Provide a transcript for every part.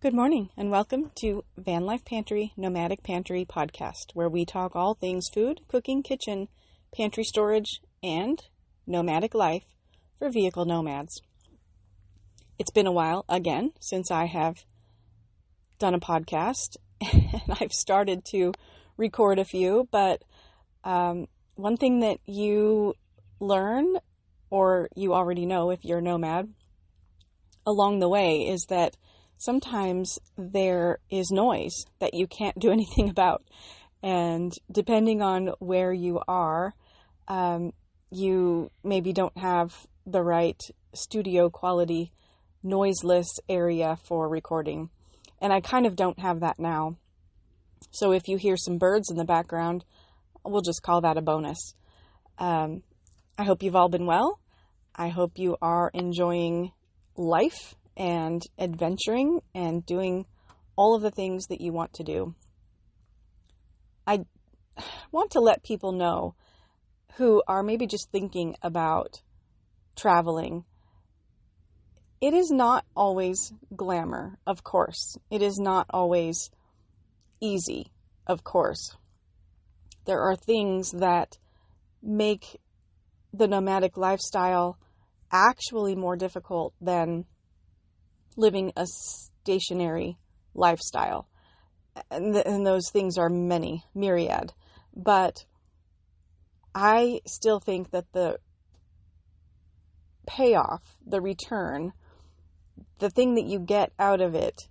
Good morning and welcome to Van Life Pantry, Nomadic Pantry podcast, where we talk all things food, cooking, kitchen, pantry storage, and nomadic life for vehicle nomads. It's been a while, again, since I have done a podcast, and I've started to record a few, but one thing that you learn, or you already know if you're a nomad, along the way is that sometimes there is noise that you can't do anything about. And depending on where you are, you maybe don't have the right studio quality noiseless area for recording. And I kind of don't have that now. So if you hear some birds in the background, we'll just call that a bonus. I hope you've all been well. I hope you are enjoying life and adventuring and doing all of the things that you want to do. I want to let people know who are maybe just thinking about traveling. It is not always glamour, of course. It is not always easy, of course. There are things that make the nomadic lifestyle actually more difficult than living a stationary lifestyle. And those things are many, myriad. But I still think that the payoff, the return, the thing that you get out of it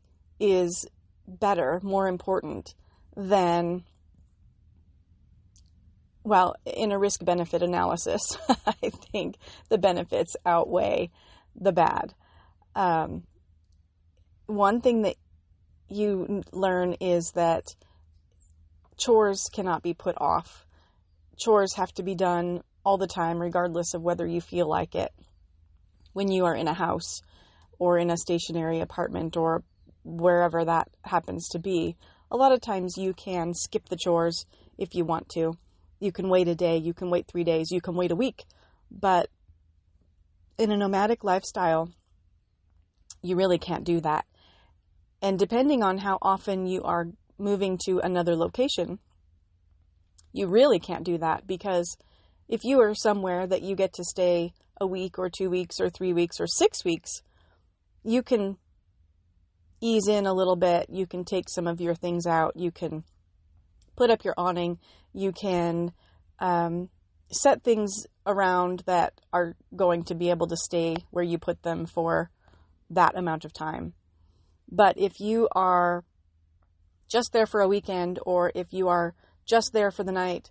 is better, more important than, well, in a risk-benefit analysis, I think the benefits outweigh the bad. One thing that you learn is that chores cannot be put off. Chores have to be done all the time, regardless of whether you feel like it. When you are in a house or in a stationary apartment or wherever that happens to be, a lot of times you can skip the chores if you want to. You can wait a day, you can wait 3 days, you can wait a week. But in a nomadic lifestyle, you really can't do that. And depending on how often you are moving to another location, you really can't do that, because if you are somewhere that you get to stay a week or 2 weeks or 3 weeks or 6 weeks, you can ease in a little bit. You can take some of your things out. You can put up your awning. You can set things around that are going to be able to stay where you put them for that amount of time. But if you are just there for a weekend, or if you are just there for the night,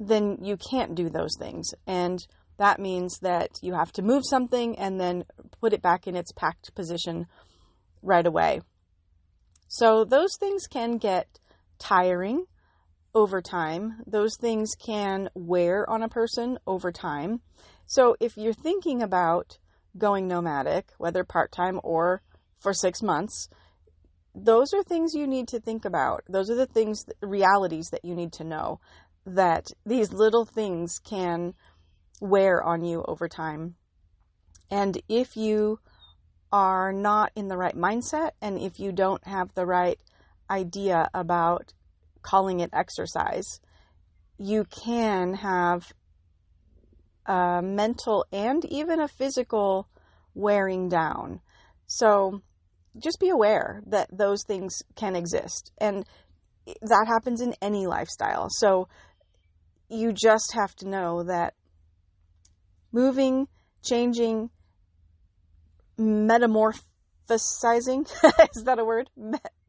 then you can't do those things. And that means that you have to move something and then put it back in its packed position right away. So those things can get tiring over time. Those things can wear on a person over time. So if you're thinking about going nomadic, whether part-time or for 6 months, those are things you need to think about. Those are the things, realities that you need to know, that these little things can wear on you over time. And if you are not in the right mindset, and if you don't have the right idea about calling it exercise, you can have a mental and even a physical wearing down. So just be aware that those things can exist, and that happens in any lifestyle. So you just have to know that moving, changing, metamorphosizing, is that a word?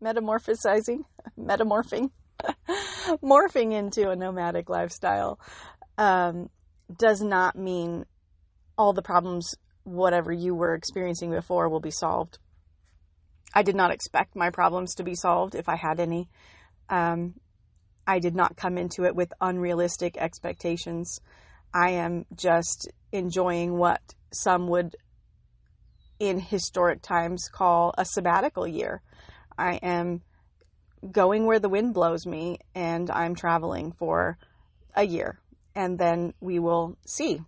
Metamorphosizing, metamorphing, morphing into a nomadic lifestyle does not mean all the problems, whatever you were experiencing before, will be solved. I did not expect my problems to be solved, if I had any. I did not come into it with unrealistic expectations. I am just enjoying what some would, in historic times, call a sabbatical year. I am going where the wind blows me, and I'm traveling for a year, and then we will see.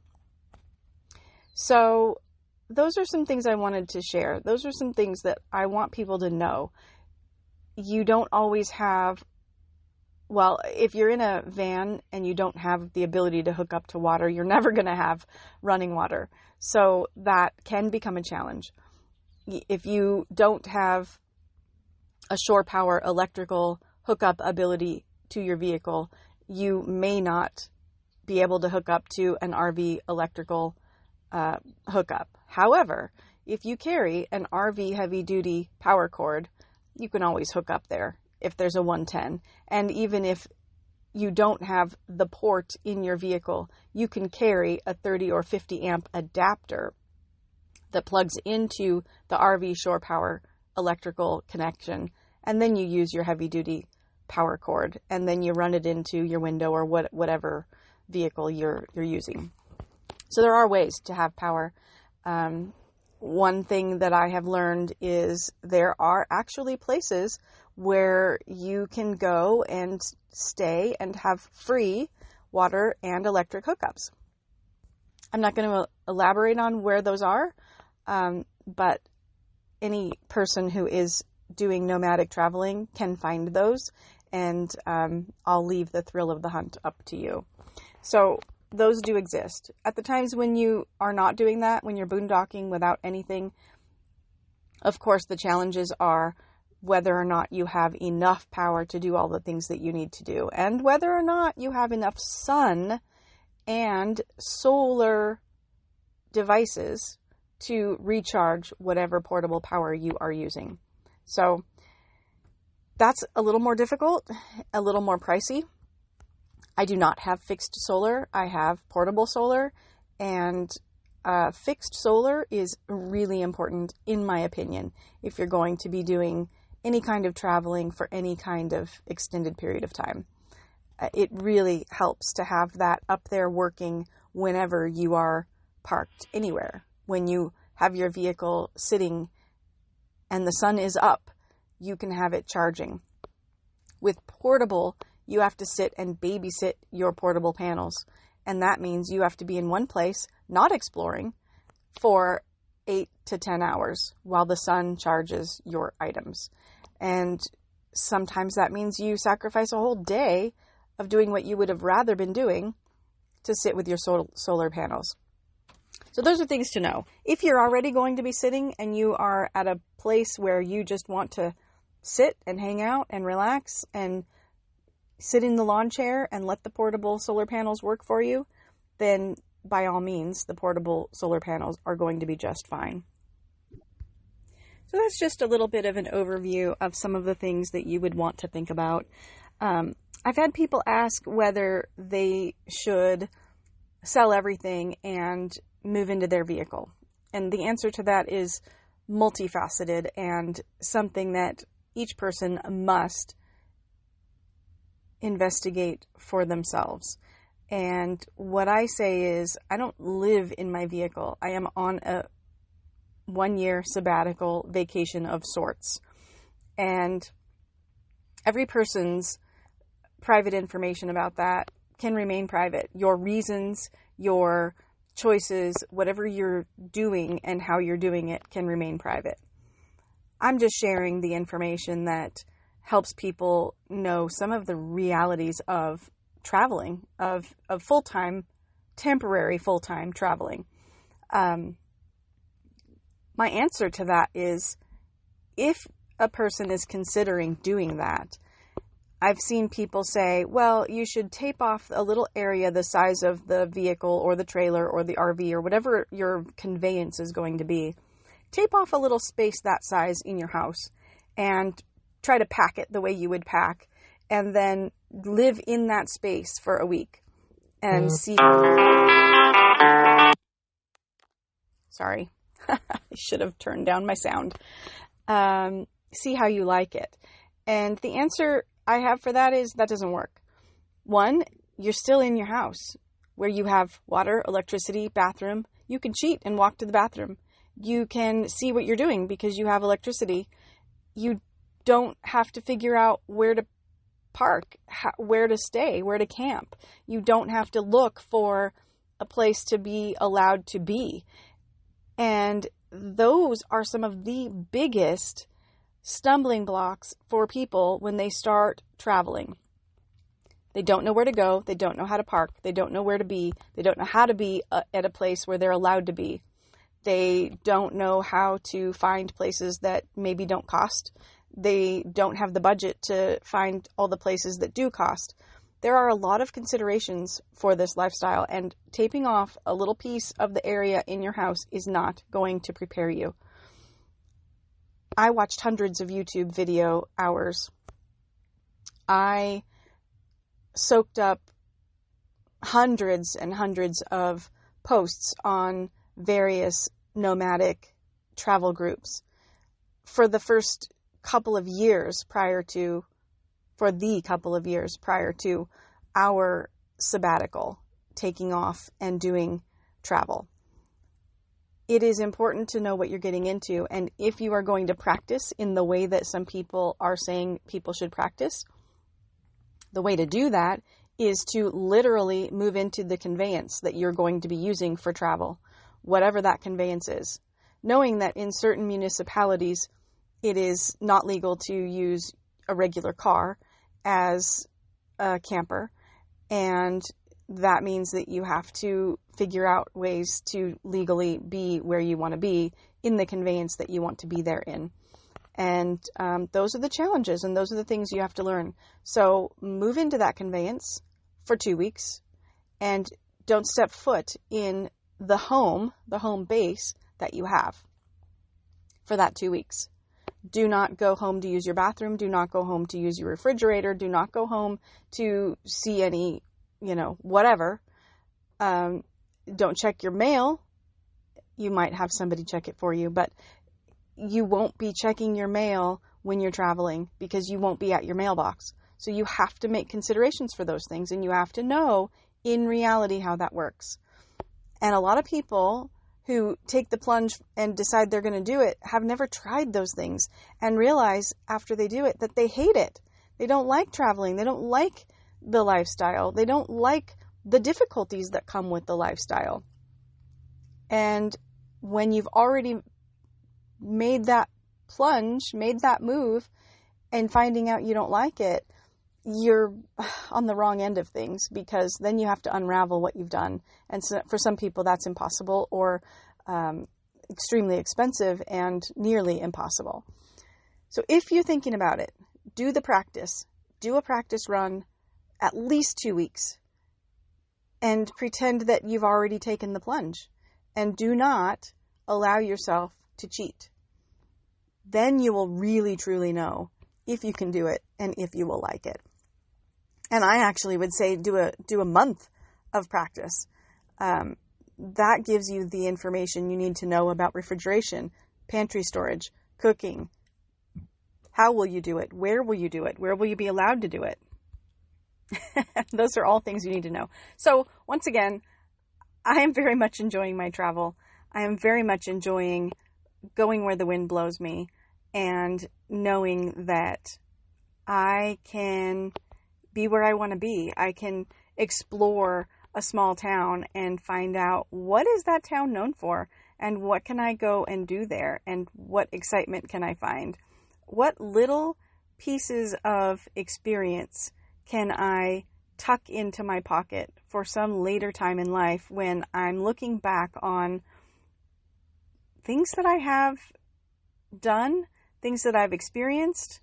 So those are some things I wanted to share. Those are some things that I want people to know. You don't always have, well, if you're in a van and you don't have the ability to hook up to water, you're never going to have running water. So that can become a challenge. If you don't have a shore power electrical hookup ability to your vehicle, you may not be able to hook up to an RV electrical hookup. However, if you carry an RV heavy duty power cord, you can always hook up there if there's a 110. And even if you don't have the port in your vehicle, you can carry a 30 or 50 amp adapter that plugs into the RV shore power electrical connection. And then you use your heavy duty power cord, and then you run it into your window or whatever vehicle you're using. So there are ways to have power. One thing that I have learned is there are actually places where you can go and stay and have free water and electric hookups. I'm not going to elaborate on where those are, but any person who is doing nomadic traveling can find those, and I'll leave the thrill of the hunt up to you. So those do exist. At the times when you are not doing that, when you're boondocking without anything, of course the challenges are whether or not you have enough power to do all the things that you need to do, and whether or not you have enough sun and solar devices to recharge whatever portable power you are using. So that's a little more difficult, a little more pricey. I do not have fixed solar. I have portable solar, and fixed solar is really important, in my opinion, if you're going to be doing any kind of traveling for any kind of extended period of time. It really helps to have that up there working whenever you are parked anywhere. When you have your vehicle sitting and the sun is up, you can have it charging. With portable, you have to sit and babysit your portable panels. And that means you have to be in one place, not exploring, for 8 to 10 hours while the sun charges your items. And sometimes that means you sacrifice a whole day of doing what you would have rather been doing to sit with your solar panels. So those are things to know. If you're already going to be sitting and you are at a place where you just want to sit and hang out and relax and sit in the lawn chair and let the portable solar panels work for you, then by all means, the portable solar panels are going to be just fine. So that's just a little bit of an overview of some of the things that you would want to think about. I've had people ask whether they should sell everything and move into their vehicle. And the answer to that is multifaceted and something that each person must investigate for themselves. And what I say is, I don't live in my vehicle. I am on a 1-year sabbatical vacation of sorts. And every person's private information about that can remain private. Your reasons, your choices, whatever you're doing and how you're doing it can remain private. I'm just sharing the information that helps people know some of the realities of traveling, of full-time, temporary full-time traveling. My answer to that is, if a person is considering doing that, I've seen people say, well, you should tape off a little area the size of the vehicle or the trailer or the RV or whatever your conveyance is going to be. Tape off a little space that size in your house and try to pack it the way you would pack, and then live in that space for a week and see. Sorry, I should have turned down my sound. See how you like it. And the answer I have for that is that doesn't work. One, you're still in your house where you have water, electricity, bathroom. You can cheat and walk to the bathroom. You can see what you're doing because you have electricity. You don't have to figure out where to park, where to stay, where to camp. You don't have to look for a place to be allowed to be. And those are some of the biggest stumbling blocks for people when they start traveling. They don't know where to go. They don't know how to park. They don't know where to be. They don't know how to be at a place where they're allowed to be. They don't know how to find places that maybe don't cost. They don't have the budget to find all the places that do cost. There are a lot of considerations for this lifestyle, and taping off a little piece of the area in your house is not going to prepare you. I watched hundreds of YouTube video hours. I soaked up hundreds and hundreds of posts on various nomadic travel groups for the couple of years prior to our sabbatical, taking off and doing travel. It is important to know what you're getting into, and if you are going to practice in the way that some people are saying people should practice, the way to do that is to literally move into the conveyance that you're going to be using for travel, whatever that conveyance is. Knowing that in certain municipalities, it is not legal to use a regular car as a camper, and that means that you have to figure out ways to legally be where you want to be in the conveyance that you want to be there in. And those are the challenges, and those are the things you have to learn. So move into that conveyance for 2 weeks, and don't step foot in the home base that you have for that 2 weeks. Do not go home to use your bathroom. Do not go home to use your refrigerator. Do not go home to see any, whatever. Don't check your mail. You might have somebody check it for you, but you won't be checking your mail when you're traveling because you won't be at your mailbox. So you have to make considerations for those things, and you have to know in reality how that works. And a lot of people who take the plunge and decide they're going to do it have never tried those things and realize after they do it that they hate it. They don't like traveling. They don't like the lifestyle. They don't like the difficulties that come with the lifestyle. And when you've already made that plunge, made that move, and finding out you don't like it, you're on the wrong end of things, because then you have to unravel what you've done. And so for some people that's impossible, or extremely expensive and nearly impossible. So if you're thinking about it, do the practice. Do a practice run at least 2 weeks and pretend that you've already taken the plunge, and do not allow yourself to cheat. Then you will really truly know if you can do it and if you will like it. And I actually would say do a month of practice. That gives you the information you need to know about refrigeration, pantry storage, cooking. How will you do it? Where will you do it? Where will you be allowed to do it? Those are all things you need to know. So once again, I am very much enjoying my travel. I am very much enjoying going where the wind blows me and knowing that I can be where I want to be. I can explore a small town and find out what is that town known for, and what can I go and do there, and what excitement can I find? What little pieces of experience can I tuck into my pocket for some later time in life when I'm looking back on things that I have done, things that I've experienced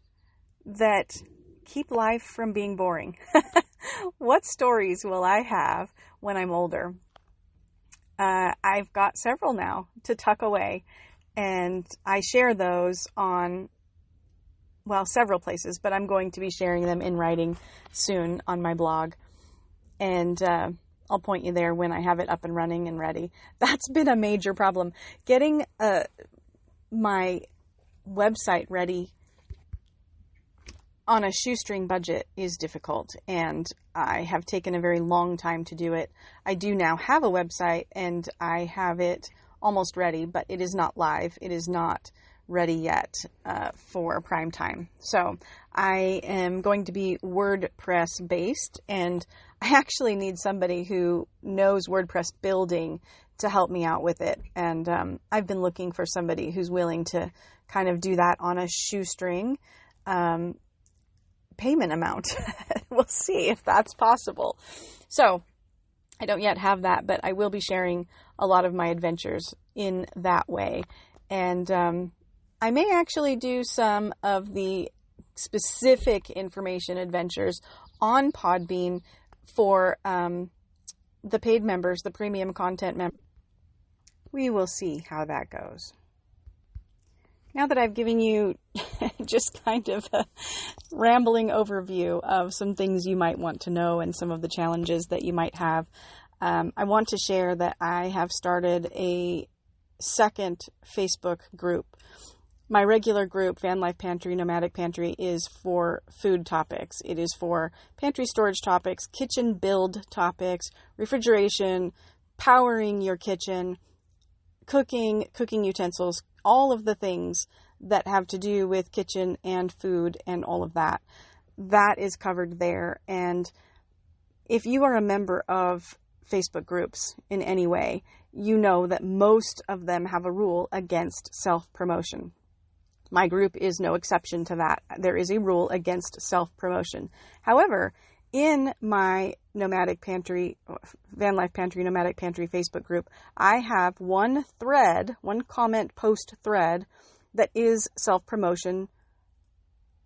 that keep life from being boring. What stories will I have when I'm older? I've got several now to tuck away, and I share those on, several places, but I'm going to be sharing them in writing soon on my blog, and I'll point you there when I have it up and running and ready. That's been a major problem. Getting my website ready on a shoestring budget is difficult, and I have taken a very long time to do it. I do now have a website, and I have it almost ready, but it is not live. It is not ready yet for prime time. So I am going to be WordPress based, and I actually need somebody who knows WordPress building to help me out with it. And I've been looking for somebody who's willing to kind of do that on a shoestring payment amount. We'll see if that's possible. So I don't yet have that, but I will be sharing a lot of my adventures in that way. And I may actually do some of the specific information adventures on Podbean for the paid members, the premium content members. We will see how that goes. Now that I've given you just kind of a rambling overview of some things you might want to know and some of the challenges that you might have, I want to share that I have started a second Facebook group. My regular group, Van Life Pantry, Nomadic Pantry, is for food topics. It is for pantry storage topics, kitchen build topics, refrigeration, powering your kitchen, cooking utensils, all of the things that have to do with kitchen and food and all of that. That is covered there. And if you are a member of Facebook groups in any way, you know that most of them have a rule against self-promotion. My group is no exception to that. There is a rule against self-promotion. However, in my Nomadic Pantry, Van Life Pantry, Nomadic Pantry Facebook group, I have one comment post thread that is self-promotion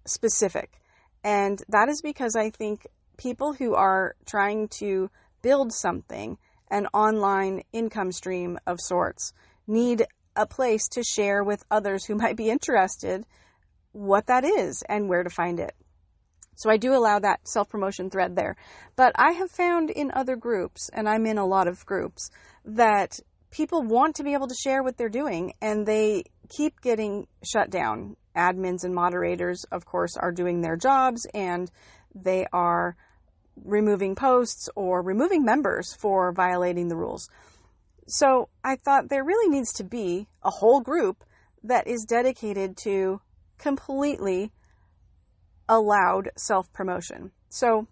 specific. And that is because I think people who are trying to build something, an online income stream of sorts, need a place to share with others who might be interested what that is and where to find it. So I do allow that self-promotion thread there. But I have found in other groups, and I'm in a lot of groups, that people want to be able to share what they're doing, and they keep getting shut down. Admins and moderators, of course, are doing their jobs, and they are removing posts or removing members for violating the rules. So I thought there really needs to be a whole group that is dedicated to completely allowed self-promotion. So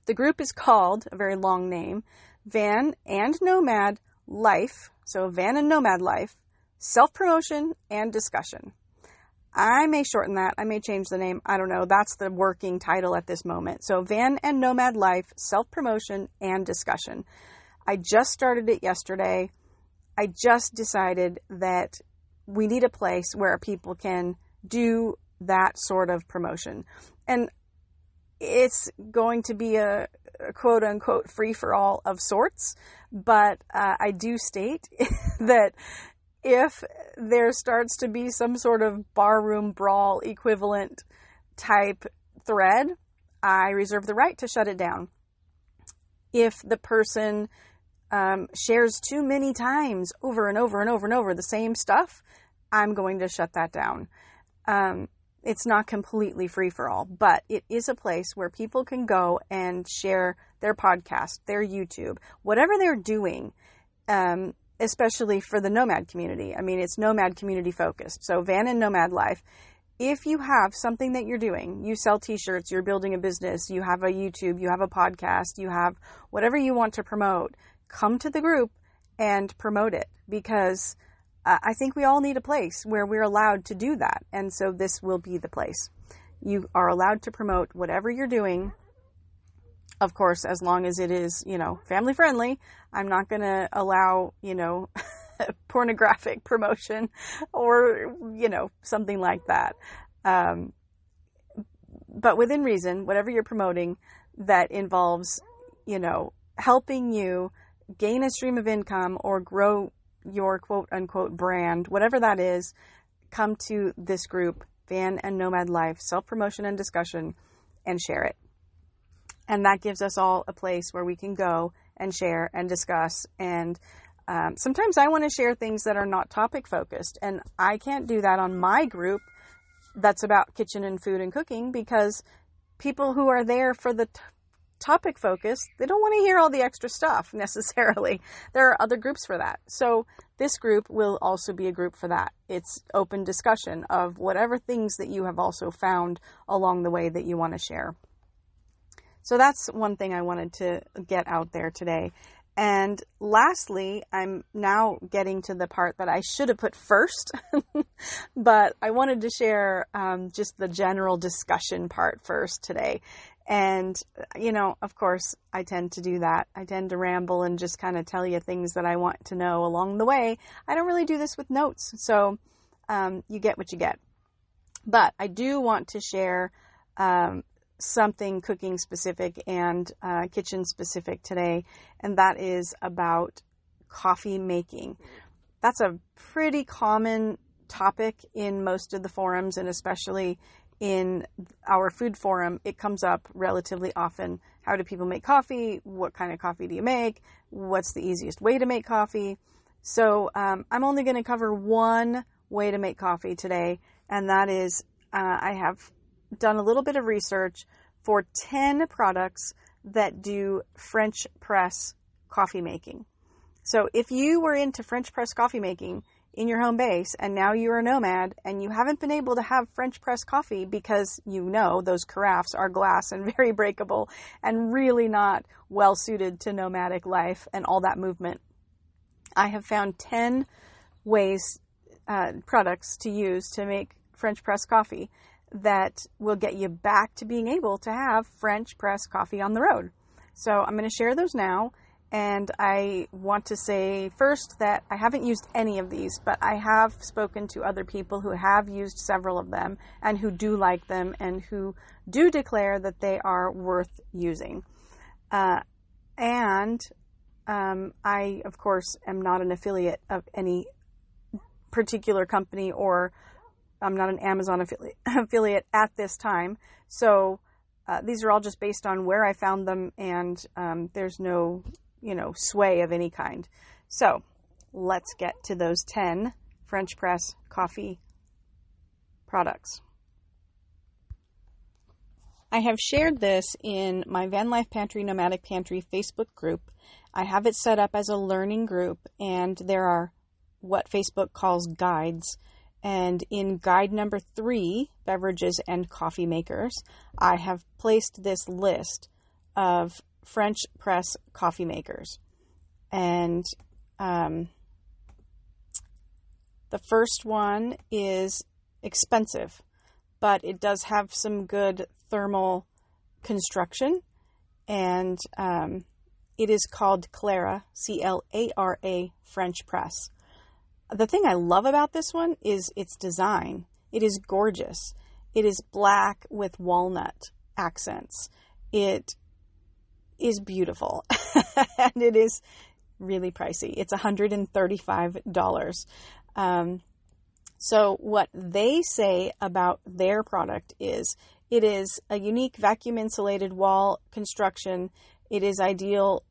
the group is called, a very long name, Van and Nomad Life. So Van and Nomad Life, Self-Promotion and Discussion. I may shorten that. I may change the name. I don't know. That's the working title at this moment. So Van and Nomad Life, Self-Promotion and Discussion. I just started it yesterday. I just decided that we need a place where people can do that sort of promotion. And it's going to be a quote unquote free for all of sorts. But I do state that if there starts to be some sort of barroom brawl equivalent type thread, I reserve the right to shut it down. If the person shares too many times over and over and over and over the same stuff, I'm going to shut that down. It's not completely free for all, but it is a place where people can go and share their podcast, their YouTube, whatever they're doing, especially for the nomad community. I mean, it's nomad community focused. So Van and Nomad Life, if you have something that you're doing, you sell t-shirts, you're building a business, you have a YouTube, you have a podcast, you have whatever you want to promote, come to the group and promote it, because I think we all need a place where we're allowed to do that. And so this will be the place. You are allowed to promote whatever you're doing. Of course, as long as it is, family friendly. I'm not going to allow, pornographic promotion or, something like that. But within reason, whatever you're promoting that involves, helping you gain a stream of income or grow your quote unquote brand, whatever that is, come to this group, Van and Nomad Life, Self-Promotion and Discussion, and share it. And that gives us all a place where we can go and share and discuss. And sometimes I want to share things that are not topic focused, and I can't do that on my group that's about kitchen and food and cooking, because people who are there for the topic focus, they don't want to hear all the extra stuff necessarily. There are other groups for that. So this group will also be a group for that. It's open discussion of whatever things that you have also found along the way that you want to share. So that's one thing I wanted to get out there today. And lastly, I'm now getting to the part that I should have put first, but I wanted to share just the general discussion part first today. And, of course, I tend to do that. I tend to ramble and just kind of tell you things that I want to know along the way. I don't really do this with notes, so you get what you get. But I do want to share something cooking specific and kitchen specific today, and that is about coffee making. That's a pretty common topic in most of the forums, and especially in our food forum, it comes up relatively often. How do people make coffee? What kind of coffee do you make? What's the easiest way to make coffee? So I'm only going to cover one way to make coffee today, and that is I have done a little bit of research for 10 products that do French press coffee making. So if you were into French press coffee making in your home base and now you're a nomad and you haven't been able to have French press coffee because those carafes are glass and very breakable and really not well suited to nomadic life and all that movement, I have found 10 products to use to make French press coffee that will get you back to being able to have French press coffee on the road. So I'm going to share those now. And I want to say first that I haven't used any of these, but I have spoken to other people who have used several of them and who do like them and who do declare that they are worth using. I, of course, am not an affiliate of any particular company, or I'm not an Amazon affiliate at this time. So these are all just based on where I found them, and there's no sway of any kind. So let's get to those 10 French press coffee products. I have shared this in my Van Life Pantry Nomadic Pantry Facebook group. I have it set up as a learning group, and there are what Facebook calls guides. And in guide number 3, beverages and coffee makers, I have placed this list of French press coffee makers. And the first one is expensive, but it does have some good thermal construction. And it is called Clara, Clara French press. The thing I love about this one is its design. It is gorgeous. It is black with walnut accents. It is beautiful. And it is really pricey. It's $135. So what they say about their product is it is a unique vacuum insulated wall construction. It is ideal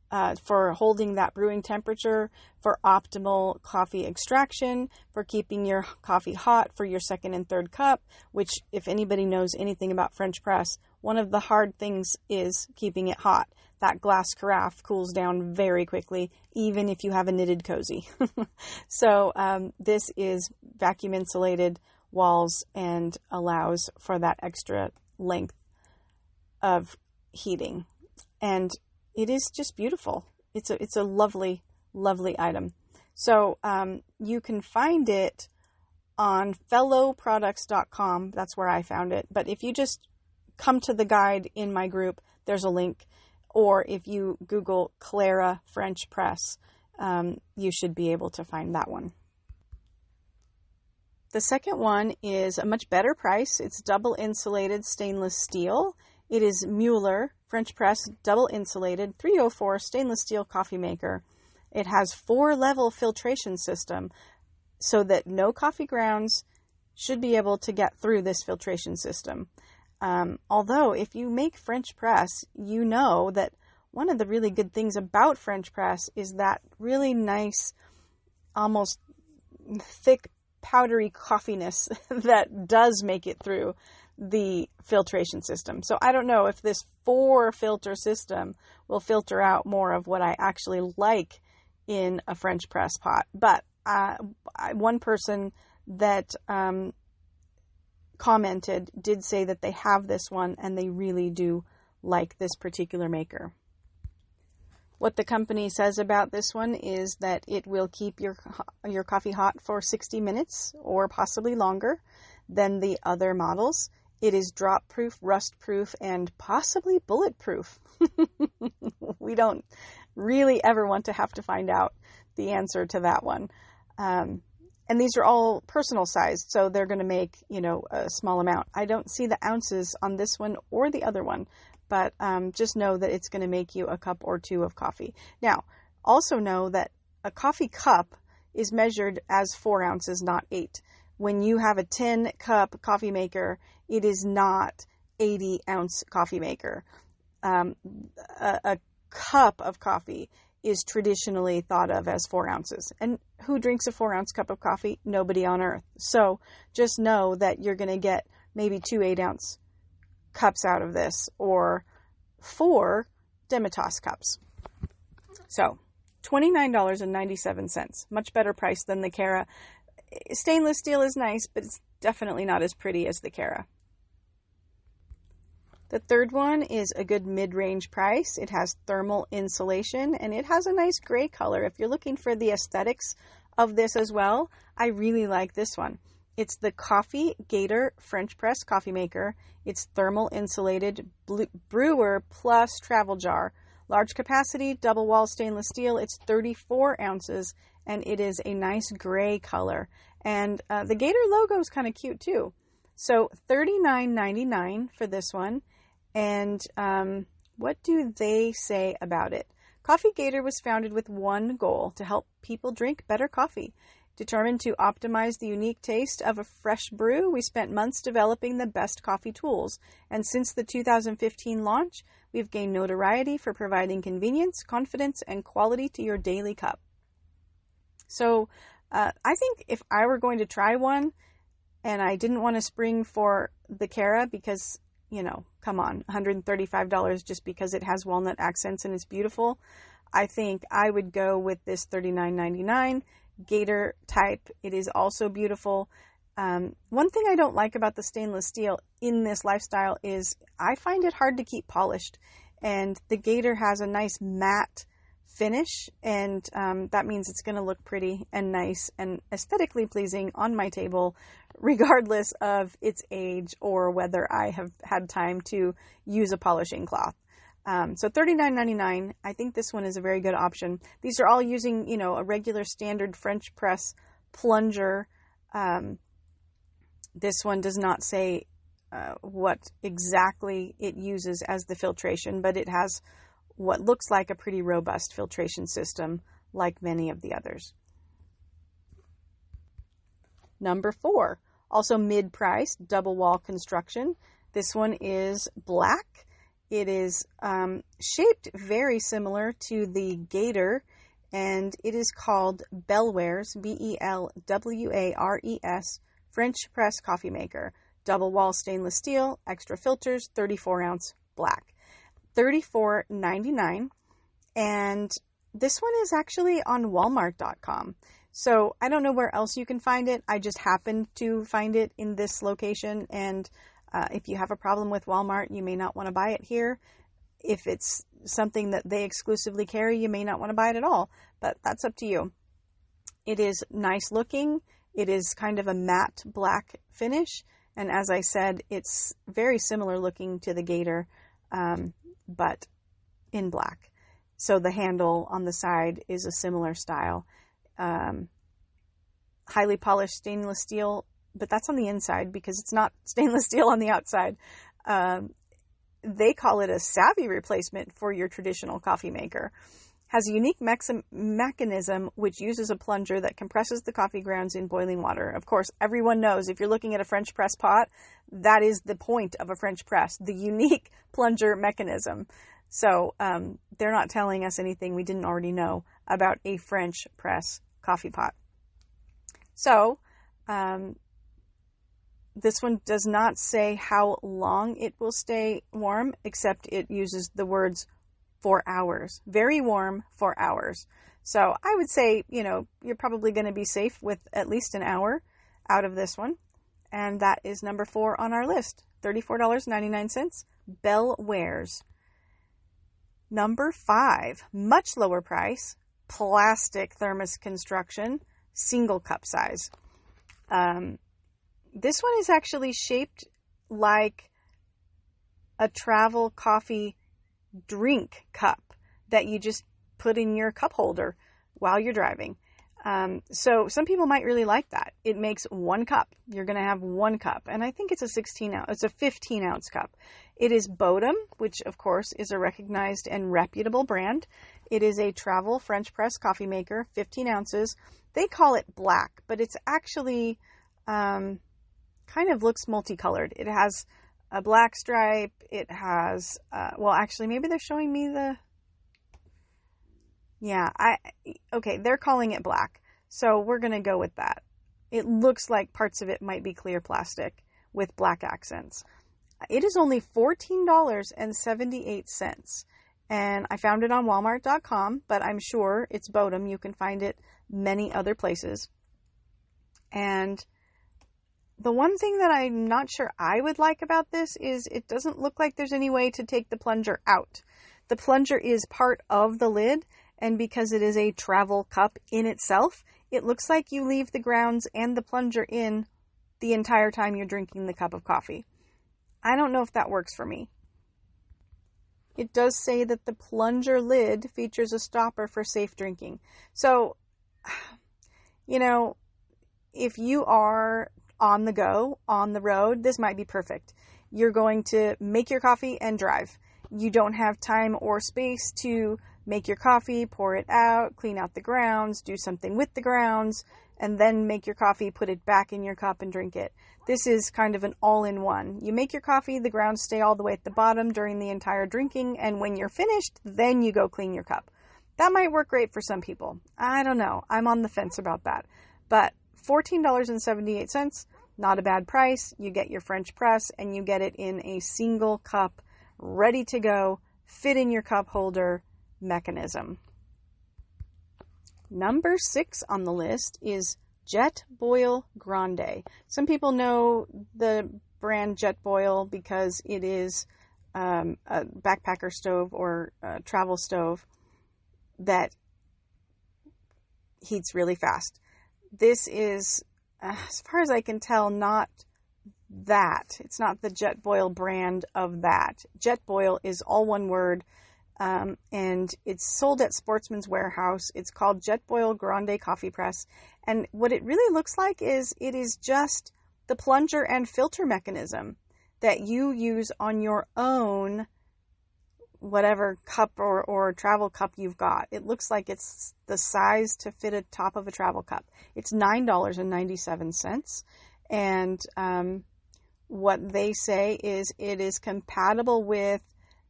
for holding that brewing temperature, for optimal coffee extraction, for keeping your coffee hot for your second and third cup, which, if anybody knows anything about French press, one of the hard things is keeping it hot. That glass carafe cools down very quickly, even if you have a knitted cozy. So this is vacuum insulated walls and allows for that extra length of heating. And it is just beautiful. It's a lovely, lovely item. So you can find it on fellowproducts.com. That's where I found it. But if you just come to the guide in my group, there's a link. Or if you Google Clara French press, you should be able to find that one. The second one is a much better price. It's double insulated stainless steel. It is Mueller French press double insulated 304 stainless steel coffee maker. It has 4-level filtration system so that no coffee grounds should be able to get through this filtration system. Although if you make French press, you know that one of the really good things about French press is that really nice, almost thick, powdery coffeeness that does make it through the filtration system. So I don't know if this 4-filter system will filter out more of what I actually like in a French press pot. But one person that commented did say that they have this one and they really do like this particular maker. What the company says about this one is that it will keep your coffee hot for 60 minutes or possibly longer than the other models. It is drop proof, rust proof, and possibly bulletproof. We don't really ever want to have to find out the answer to that one. And these are all personal sized, so they're going to make, a small amount. I don't see the ounces on this one or the other one, but just know that it's going to make you a cup or two of coffee. Now, also know that a coffee cup is measured as 4 ounces, not 8. When you have a 10-cup coffee maker, it is not 80-ounce coffee maker. A cup of coffee is traditionally thought of as 4 ounces. And who drinks a 4-ounce cup of coffee? Nobody on earth. So just know that you're going to get maybe 2 8-ounce cups out of this, or 4 Demitasse cups. So $29.97. Much better price than the Cara. Stainless steel is nice, but it's definitely not as pretty as the Cara. The third one is a good mid-range price. It has thermal insulation, and it has a nice gray color. If you're looking for the aesthetics of this as well, I really like this one. It's the Coffee Gator French Press Coffee Maker. It's thermal insulated brewer plus travel jar. Large capacity, double wall stainless steel. It's 34 ounces, and it is a nice gray color. And the Gator logo is kind of cute too. So $39.99 for this one. And what do they say about it? Coffee Gator was founded with one goal: to help people drink better coffee. Determined to optimize the unique taste of a fresh brew, we spent months developing the best coffee tools. And since the 2015 launch, we've gained notoriety for providing convenience, confidence, and quality to your daily cup. So I think if I were going to try one and I didn't want to spring for the Cara because, come on, $135 just because it has walnut accents and it's beautiful, I think I would go with this $39.99 Gator type. It is also beautiful. One thing I don't like about the stainless steel in this lifestyle is I find it hard to keep polished, and the Gator has a nice matte finish, and that means it's going to look pretty and nice and aesthetically pleasing on my table, regardless of its age or whether I have had time to use a polishing cloth. So $39.99, I think this one is a very good option. These are all using, a regular standard French press plunger. This one does not say what exactly it uses as the filtration, but it has what looks like a pretty robust filtration system, like many of the others. Number 4, also mid-price, double wall construction. This one is black. It is shaped very similar to the Gator, and it is called Belwares, Belwares, French Press Coffee Maker. Double wall stainless steel, extra filters, 34-ounce black. $34.99, and this one is actually on Walmart.com. So I don't know where else you can find it. I just happened to find it in this location, and if you have a problem with Walmart, you may not want to buy it here. If it's something that they exclusively carry, you may not want to buy it at all, but that's up to you. It is nice looking. It is kind of a matte black finish, and as I said, it's very similar looking to the Gator, but in black. So the handle on the side is a similar style. Highly polished stainless steel, but that's on the inside because it's not stainless steel on the outside. They call it a savvy replacement for your traditional coffee maker. Has a unique mechanism which uses a plunger that compresses the coffee grounds in boiling water. Of course, everyone knows if you're looking at a French press pot, that is the point of a French press, the unique plunger mechanism. So they're not telling us anything we didn't already know about a French press coffee pot. So this one does not say how long it will stay warm, except it uses the words 4 hours. Very warm, 4 hours. So I would say, you're probably going to be safe with at least an hour out of this one. And that is number 4 on our list. $34.99, Belwares. Number 5, much lower price, plastic thermos construction, single cup size. This one is actually shaped like a travel coffee drink cup that you just put in your cup holder while you're driving. So some people might really like that. It makes 1 cup. You're going to have 1 cup. And I think it's a 15 ounce cup. It is Bodum, which of course is a recognized and reputable brand. It is a travel French press coffee maker, 15 ounces. They call it black, but it's actually, kind of looks multicolored. It has a black stripe. It has, actually maybe they're showing me okay, they're calling it black. So we're going to go with that. It looks like parts of it might be clear plastic with black accents. It is only $14.78. And I found it on Walmart.com, but I'm sure it's Bodum. You can find it many other places. And the one thing that I'm not sure I would like about this is it doesn't look like there's any way to take the plunger out. The plunger is part of the lid, and because it is a travel cup in itself, it looks like you leave the grounds and the plunger in the entire time you're drinking the cup of coffee. I don't know if that works for me. It does say that the plunger lid features a stopper for safe drinking. So, if you are on the go, on the road, this might be perfect. You're going to make your coffee and drive. You don't have time or space to make your coffee, pour it out, clean out the grounds, do something with the grounds, and then make your coffee, put it back in your cup and drink it. This is kind of an all-in-one. You make your coffee, the grounds stay all the way at the bottom during the entire drinking, and when you're finished, then you go clean your cup. That might work great for some people. I don't know. I'm on the fence about that. But $14.78, not a bad price. You get your French press, and you get it in a single cup, ready to go, fit in your cup holder mechanism. Number 6 on the list is Jetboil Grande. Some people know the brand Jetboil because it is a backpacker stove or a travel stove that heats really fast. This is, as far as I can tell, not that. It's not the Jetboil brand of that. Jetboil is all one word. And it's sold at Sportsman's Warehouse. It's called Jetboil Grande Coffee Press. And what it really looks like is it is just the plunger and filter mechanism that you use on your own, whatever cup or travel cup you've got. It looks like it's the size to fit a top of a travel cup. It's $9.97. And, what they say is it is compatible with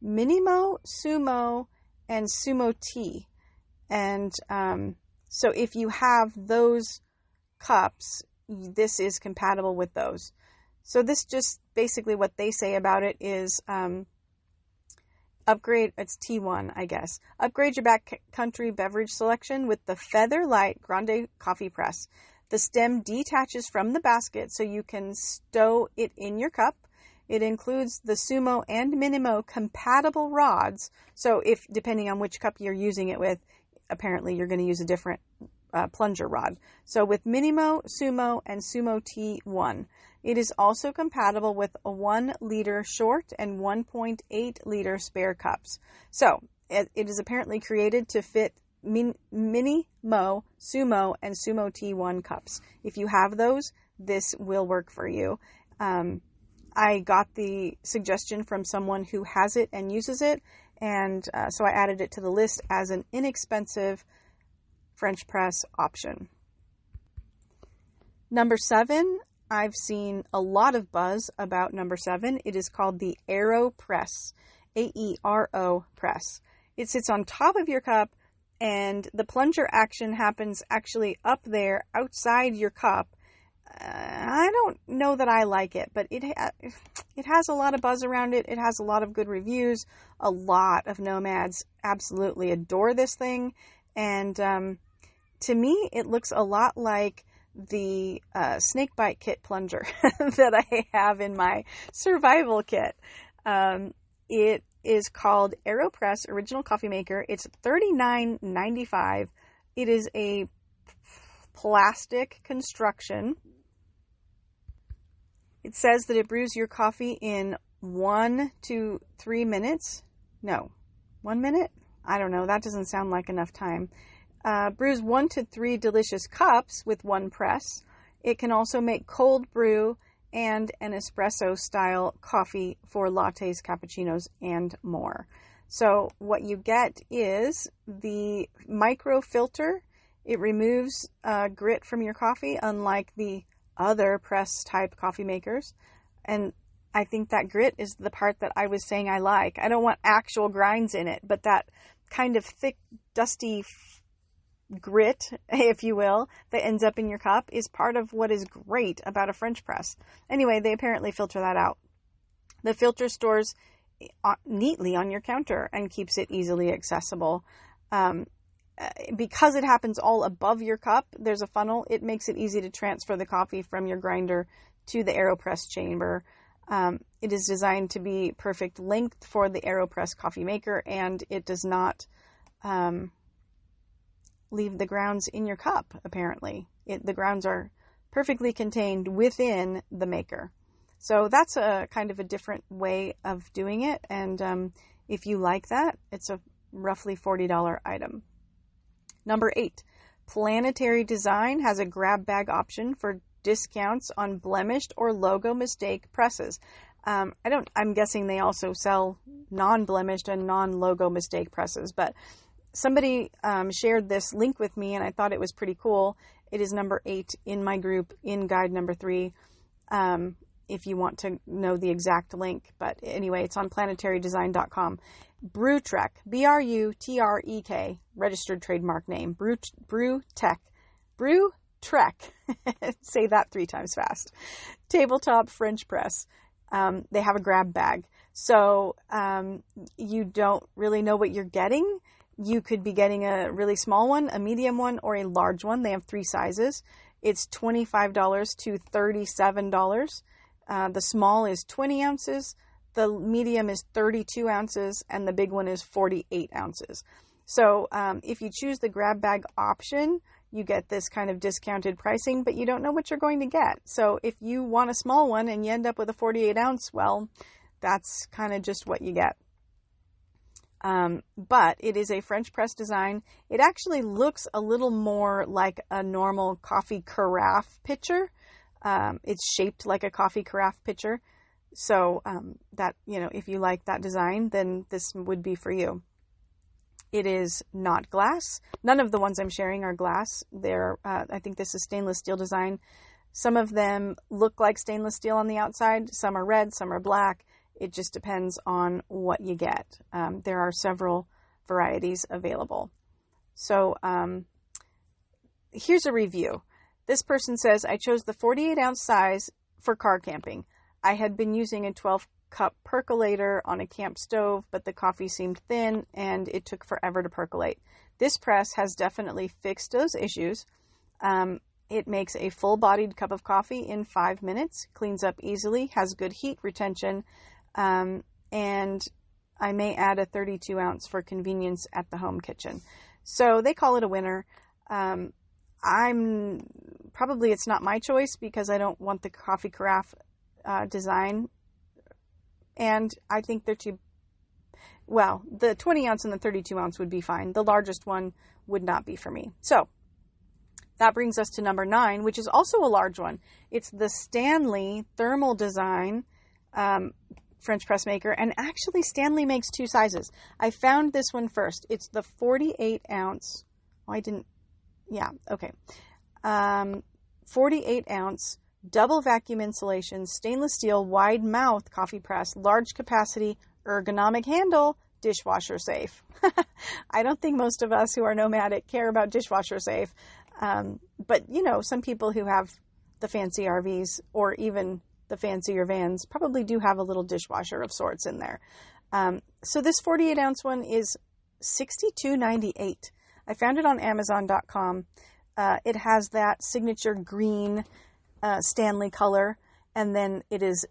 Minimo, Sumo, and Sumo Tea. And so if you have those cups, this is compatible with those. So this just basically what they say about it is upgrade, it's T1, I guess. Upgrade your backcountry beverage selection with the Feather Light Grande Coffee Press. The stem detaches from the basket so you can stow it in your cup. It includes the Sumo and Minimo compatible rods. So if, depending on which cup you're using it with, apparently you're going to use a different plunger rod. So with Minimo, Sumo, and Sumo T1. It is also compatible with a 1 liter short and 1.8 liter spare cups. So it is apparently created to fit Minimo, Sumo, and Sumo T1 cups. If you have those, this will work for you. I got the suggestion from someone who has it and uses it, and so I added it to the list as an inexpensive French press option. Number 7, I've seen a lot of buzz about number 7. It is called the Aero Press, AERO Press. It sits on top of your cup, and the plunger action happens actually up there outside your cup. I don't know that I like it, but it has a lot of buzz around it. It has a lot of good reviews. A lot of nomads absolutely adore this thing. And to me, it looks a lot like the snakebite kit plunger that I have in my survival kit. It is called AeroPress Original Coffee Maker. It's $39.95. It is a plastic construction. It says that it brews your coffee in 1 to 3 minutes. No, 1 minute? I don't know. That doesn't sound like enough time. Brews 1 to 3 delicious cups with one press. It can also make cold brew and an espresso style coffee for lattes, cappuccinos, and more. So what you get is the micro filter. It removes grit from your coffee, unlike the other press type coffee makers. And I think that grit is the part that I was saying I like. I don't want actual grinds in it, but that kind of thick, dusty grit, if you will, that ends up in your cup is part of what is great about a French press. Anyway, they apparently filter that out. The filter stores neatly on your counter and keeps it easily accessible. Because it happens all above your cup, there's a funnel. It makes it easy to transfer the coffee from your grinder to the AeroPress chamber. It is designed to be perfect length for the AeroPress coffee maker, and it does not leave the grounds in your cup, apparently. The grounds are perfectly contained within the maker. So that's a kind of a different way of doing it, and if you like that, it's a roughly $40 item. Number 8, Planetary Design has a grab bag option for discounts on blemished or logo mistake presses. I'm guessing they also sell non-blemished and non-logo mistake presses, but somebody shared this link with me and I thought it was pretty cool. It is number 8 in my group in guide number 3. If you want to know the exact link, but anyway, it's on planetarydesign.com. BrewTrek, BrUTREK, registered trademark name. BrewTrek. Say that 3 times fast. Tabletop French press. They have a grab bag. So you don't really know what you're getting. You could be getting a really small one, a medium one, or a large one. They have 3 sizes. It's $25 to $37. The small is 20 ounces. The medium is 32 ounces, and the big one is 48 ounces. So if you choose the grab bag option, you get this kind of discounted pricing, but you don't know what you're going to get. So if you want a small one and you end up with a 48 ounce, well, that's kind of just what you get. But it is a French press design. It actually looks a little more like a normal coffee carafe pitcher. It's shaped like a coffee carafe pitcher. So that, if you like that design, then this would be for you. It is not glass. None of the ones I'm sharing are glass. I think this is stainless steel design. Some of them look like stainless steel on the outside. Some are red, some are black. It just depends on what you get. There are several varieties available. So here's a review. This person says, I chose the 48 ounce size for car camping. I had been using a 12-cup percolator on a camp stove, but the coffee seemed thin and it took forever to percolate. This press has definitely fixed those issues. It makes a full-bodied cup of coffee in 5 minutes, cleans up easily, has good heat retention, and I may add a 32 ounce for convenience at the home kitchen. So they call it a winner. It's not my choice because I don't want the coffee carafe design, and I think they're too, well, the 20 ounce and the 32 ounce would be fine. The largest one would not be for me. So that brings us to number 9, which is also a large one. It's the Stanley Thermal Design French press maker, and actually Stanley makes 2 sizes. I found this one first. It's the 48 ounce. 48 ounce double vacuum insulation, stainless steel, wide mouth coffee press, large capacity, ergonomic handle, dishwasher safe. I don't think most of us who are nomadic care about dishwasher safe. But some people who have the fancy RVs or even the fancier vans probably do have a little dishwasher of sorts in there. So this 48 ounce one is $62.98. I found it on Amazon.com. It has that signature green Stanley color, and then it is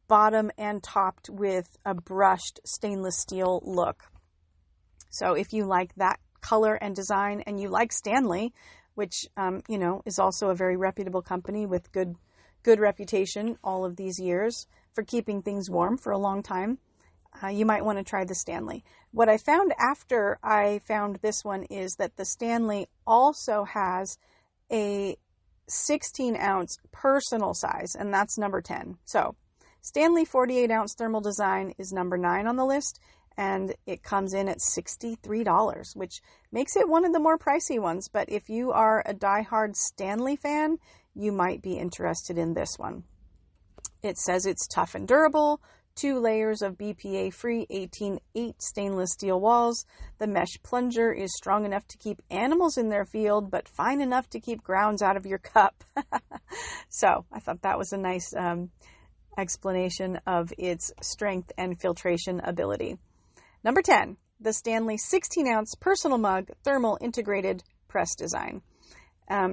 bottom and topped with a brushed stainless steel look. So if you like that color and design, and you like Stanley, which, is also a very reputable company with good reputation all of these years for keeping things warm for a long time, you might want to try the Stanley. What I found after I found this one is that the Stanley also has a 16-ounce personal size, and that's number 10. So Stanley 48-ounce thermal design is number 9 on the list, and it comes in at $63, which makes it one of the more pricey ones. But if you are a diehard Stanley fan, you might be interested in this one. It says it's tough and durable, 2 layers of BPA-free 18-8 stainless steel walls. The mesh plunger is strong enough to keep animals in their field, but fine enough to keep grounds out of your cup. So I thought that was a nice explanation of its strength and filtration ability. Number 10, the Stanley 16-ounce personal mug thermal integrated press design.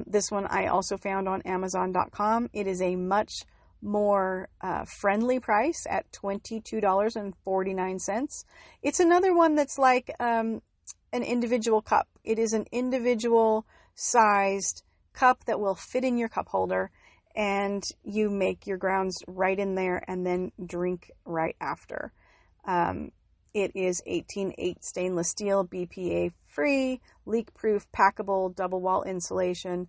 This one I also found on Amazon.com. It is a much more friendly price at $22.49. It's another one that's like an individual cup. It is an individual sized cup that will fit in your cup holder, and you make your grounds right in there and then drink right after. It is 18-8 stainless steel, BPA free, leak proof, packable, double wall insulation,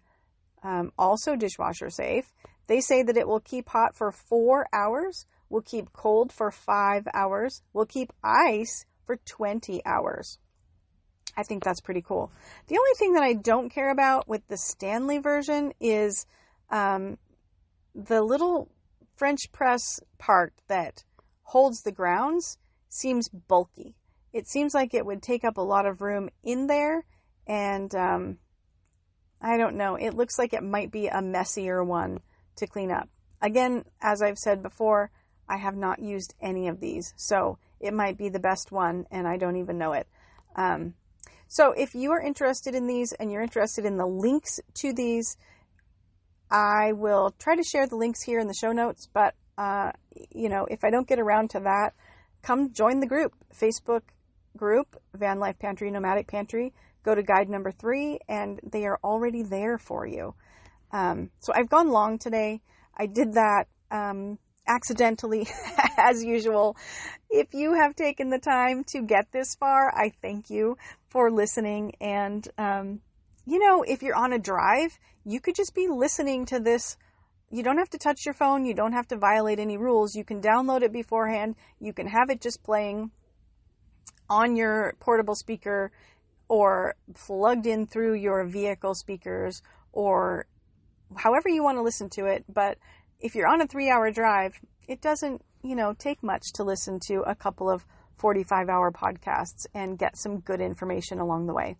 also dishwasher safe. They say that it will keep hot for 4 hours, will keep cold for 5 hours, will keep ice for 20 hours. I think that's pretty cool. The only thing that I don't care about with the Stanley version is the little French press part that holds the grounds seems bulky. It seems like it would take up a lot of room in there, and I don't know. It looks like it might be a messier one to clean up. Again, as I've said before, I have not used any of these, so it might be the best one, and I don't even know it. So if you are interested in these and you're interested in the links to these, I will try to share the links here in the show notes, but if I don't get around to that, come join the group, Facebook group, Van Life Pantry, Nomadic Pantry. Go to guide number 3, and they are already there for you. So I've gone long today. I did that accidentally, as usual. If you have taken the time to get this far, I thank you for listening. And, if you're on a drive, you could just be listening to this. You don't have to touch your phone. You don't have to violate any rules. You can download it beforehand. You can have it just playing on your portable speaker or plugged in through your vehicle speakers, or however you want to listen to it. But if you're on a 3-hour drive, it doesn't, take much to listen to a couple of 45-hour podcasts and get some good information along the way.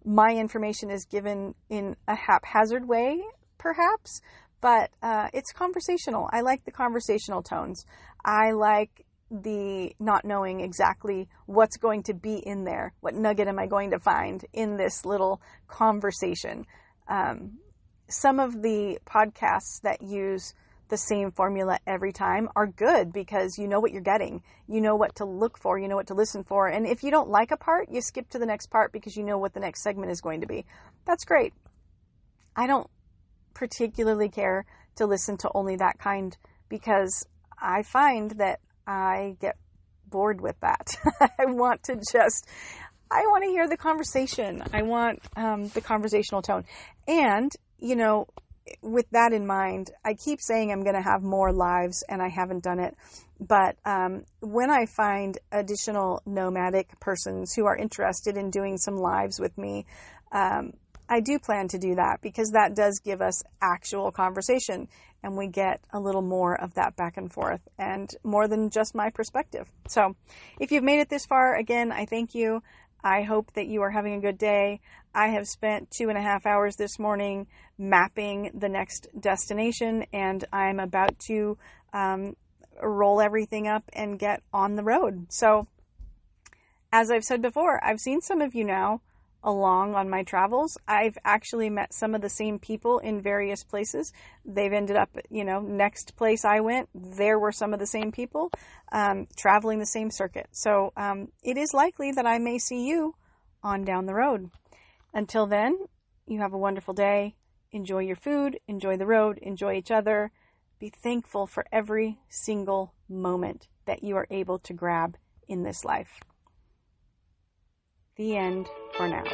My information is given in a haphazard way, perhaps, but it's conversational. I like the conversational tones. I like the not knowing exactly what's going to be in there. What nugget am I going to find in this little conversation? Some of the podcasts that use the same formula every time are good because you know what you're getting. You know what to look for. You know what to listen for. And if you don't like a part, you skip to the next part because you know what the next segment is going to be. That's great. I don't particularly care to listen to only that kind because I find that I get bored with that. I want to hear the conversation. I want the conversational tone. And, with that in mind, I keep saying I'm going to have more lives, and I haven't done it. But when I find additional nomadic persons who are interested in doing some lives with me, I do plan to do that because that does give us actual conversation, and we get a little more of that back and forth and more than just my perspective. So if you've made it this far, again, I thank you. I hope that you are having a good day. I have spent 2.5 hours this morning mapping the next destination, and I'm about to roll everything up and get on the road. So as I've said before, I've seen some of you now along on my travels. I've actually met some of the same people in various places. They've ended up, next place I went, there were some of the same people traveling the same circuit. So it is likely that I may see you on down the road. Until then, you have a wonderful day. Enjoy your food, enjoy the road, enjoy each other. Be thankful for every single moment that you are able to grab in this life. The end for now.